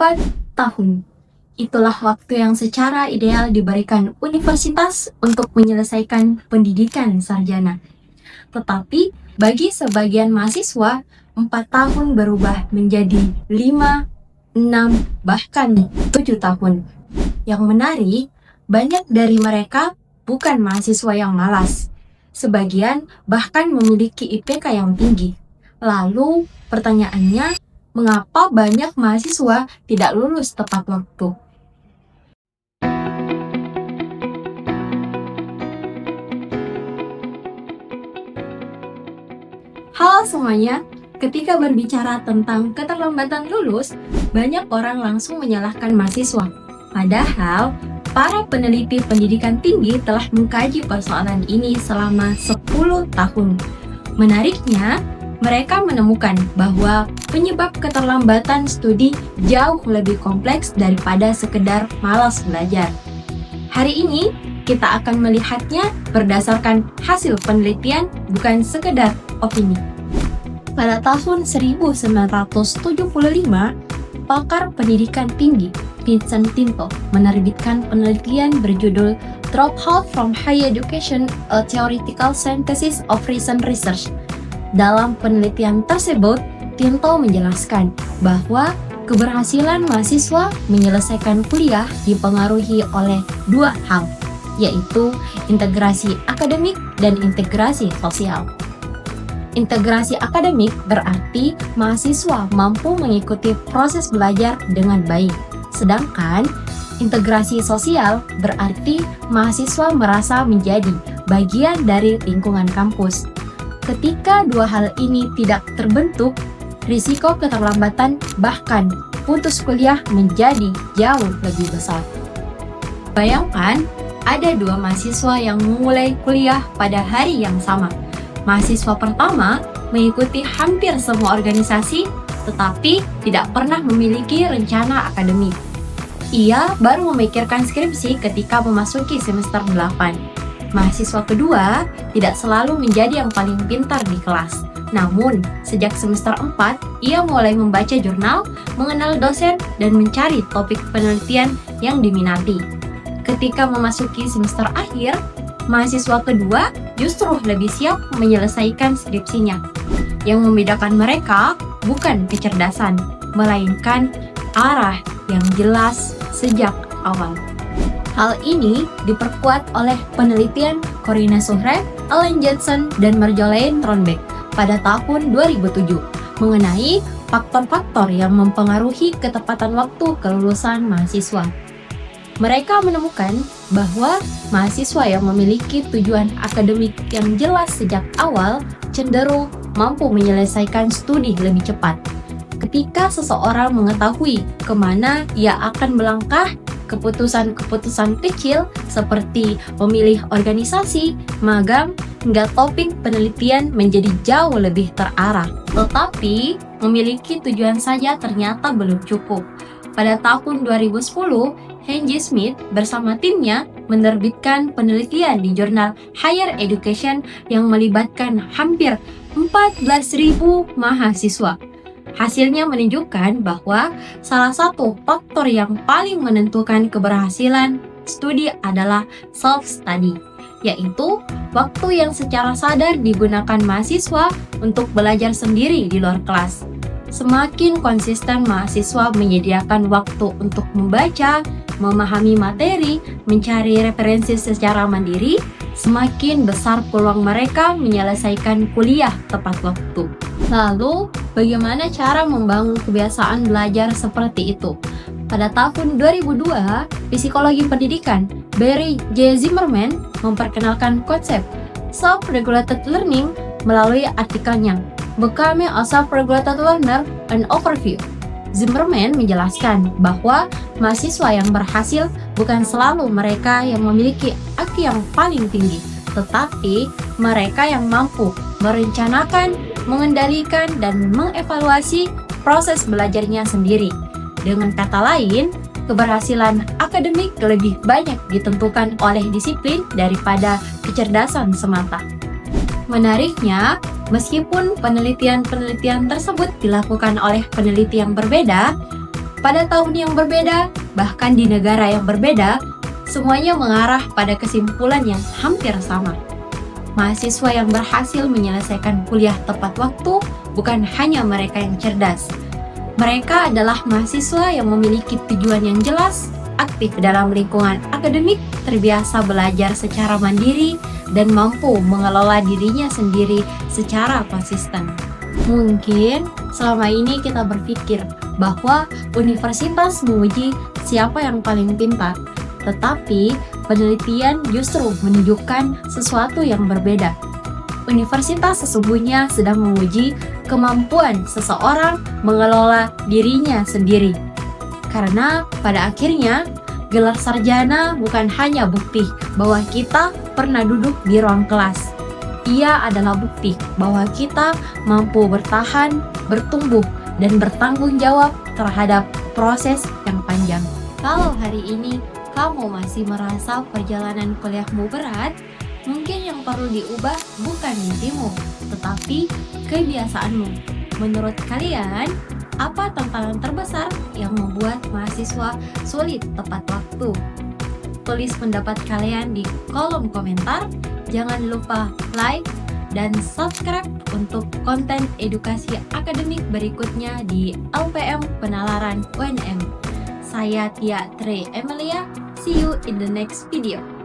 4 tahun. Itulah waktu yang secara ideal diberikan universitas untuk menyelesaikan pendidikan sarjana. Tetapi bagi sebagian mahasiswa, 4 tahun berubah menjadi 5, 6, bahkan 7 tahun. Yang menarik, banyak dari mereka bukan mahasiswa yang malas. Sebagian bahkan memiliki IPK yang tinggi. Lalu pertanyaannya, mengapa banyak mahasiswa tidak lulus tepat waktu? Halo semuanya, ketika berbicara tentang keterlambatan lulus, banyak orang langsung menyalahkan mahasiswa. Padahal, para peneliti pendidikan tinggi telah mengkaji persoalan ini selama 10 tahun. Menariknya, mereka menemukan bahwa penyebab keterlambatan studi jauh lebih kompleks daripada sekedar malas belajar. Hari ini, kita akan melihatnya berdasarkan hasil penelitian, bukan sekedar opini. Pada tahun 1975, pakar pendidikan tinggi Vincent Tinto menerbitkan penelitian berjudul Dropout from Higher Education: A Theoretical Synthesis of Recent Research. Dalam penelitian tersebut, Tinto menjelaskan bahwa keberhasilan mahasiswa menyelesaikan kuliah dipengaruhi oleh dua hal, yaitu integrasi akademik dan integrasi sosial. Integrasi akademik berarti mahasiswa mampu mengikuti proses belajar dengan baik. Sedangkan integrasi sosial berarti mahasiswa merasa menjadi bagian dari lingkungan kampus. Ketika dua hal ini tidak terbentuk, risiko keterlambatan bahkan putus kuliah menjadi jauh lebih besar. Bayangkan, ada dua mahasiswa yang memulai kuliah pada hari yang sama. Mahasiswa pertama mengikuti hampir semua organisasi, tetapi tidak pernah memiliki rencana akademik. Ia baru memikirkan skripsi ketika memasuki semester 8. Mahasiswa kedua tidak selalu menjadi yang paling pintar di kelas. Namun, sejak semester 4, ia mulai membaca jurnal, mengenal dosen, dan mencari topik penelitian yang diminati. Ketika memasuki semester akhir, mahasiswa kedua justru lebih siap menyelesaikan skripsinya. Yang membedakan mereka bukan kecerdasan, melainkan arah yang jelas sejak awal. Hal ini diperkuat oleh penelitian Corinne Suhré, Ellen Johnson, dan Marjolaine Ronbeck pada tahun 2007 mengenai faktor-faktor yang mempengaruhi ketepatan waktu kelulusan mahasiswa. Mereka menemukan bahwa mahasiswa yang memiliki tujuan akademik yang jelas sejak awal cenderung mampu menyelesaikan studi lebih cepat. Ketika seseorang mengetahui kemana ia akan melangkah, keputusan-keputusan kecil seperti memilih organisasi, magang, hingga topik penelitian menjadi jauh lebih terarah. Tetapi, memiliki tujuan saja ternyata belum cukup. Pada tahun 2010, Henry Smith bersama timnya menerbitkan penelitian di jurnal Higher Education yang melibatkan hampir 14.000 mahasiswa. Hasilnya menunjukkan bahwa salah satu faktor yang paling menentukan keberhasilan studi adalah self-study, yaitu waktu yang secara sadar digunakan mahasiswa untuk belajar sendiri di luar kelas. Semakin konsisten mahasiswa menyediakan waktu untuk membaca, memahami materi, mencari referensi secara mandiri, semakin besar peluang mereka menyelesaikan kuliah tepat waktu. Lalu, bagaimana cara membangun kebiasaan belajar seperti itu? Pada tahun 2002, psikologi pendidikan Barry J. Zimmerman memperkenalkan konsep self-regulated learning melalui artikelnya Becoming a Self-Regulated Learner, an Overview. Zimmerman menjelaskan bahwa mahasiswa yang berhasil bukan selalu mereka yang memiliki IQ yang paling tinggi, tetapi mereka yang mampu merencanakan, mengendalikan, dan mengevaluasi proses belajarnya sendiri. Dengan kata lain, keberhasilan akademik lebih banyak ditentukan oleh disiplin daripada kecerdasan semata. Menariknya, meskipun penelitian-penelitian tersebut dilakukan oleh peneliti yang berbeda, Pada tahun yang berbeda, bahkan di negara yang berbeda, semuanya mengarah pada kesimpulan yang hampir sama. Mahasiswa yang berhasil menyelesaikan kuliah tepat waktu bukan hanya mereka yang cerdas. Mereka adalah mahasiswa yang memiliki tujuan yang jelas, aktif dalam lingkungan akademik, terbiasa belajar secara mandiri, dan mampu mengelola dirinya sendiri secara konsisten. Mungkin selama ini kita berpikir bahwa universitas menguji siapa yang paling pintar, tetapi penelitian justru menunjukkan sesuatu yang berbeda. Universitas sesungguhnya sedang menguji kemampuan seseorang mengelola dirinya sendiri. Karena pada akhirnya, gelar sarjana bukan hanya bukti bahwa kita pernah duduk di ruang kelas. Ia adalah bukti bahwa kita mampu bertahan, bertumbuh, dan bertanggung jawab terhadap proses yang panjang. Kalau hari ini kamu masih merasa perjalanan kuliahmu berat, mungkin yang perlu diubah bukan mimpimu, tetapi kebiasaanmu. Menurut kalian, apa tantangan terbesar yang membuat mahasiswa sulit tepat waktu? Tulis pendapat kalian di kolom komentar. Jangan lupa like dan subscribe untuk konten edukasi akademik berikutnya di LPM Penalaran UNM. Saya Tia Trey Emilia. See you in the next video.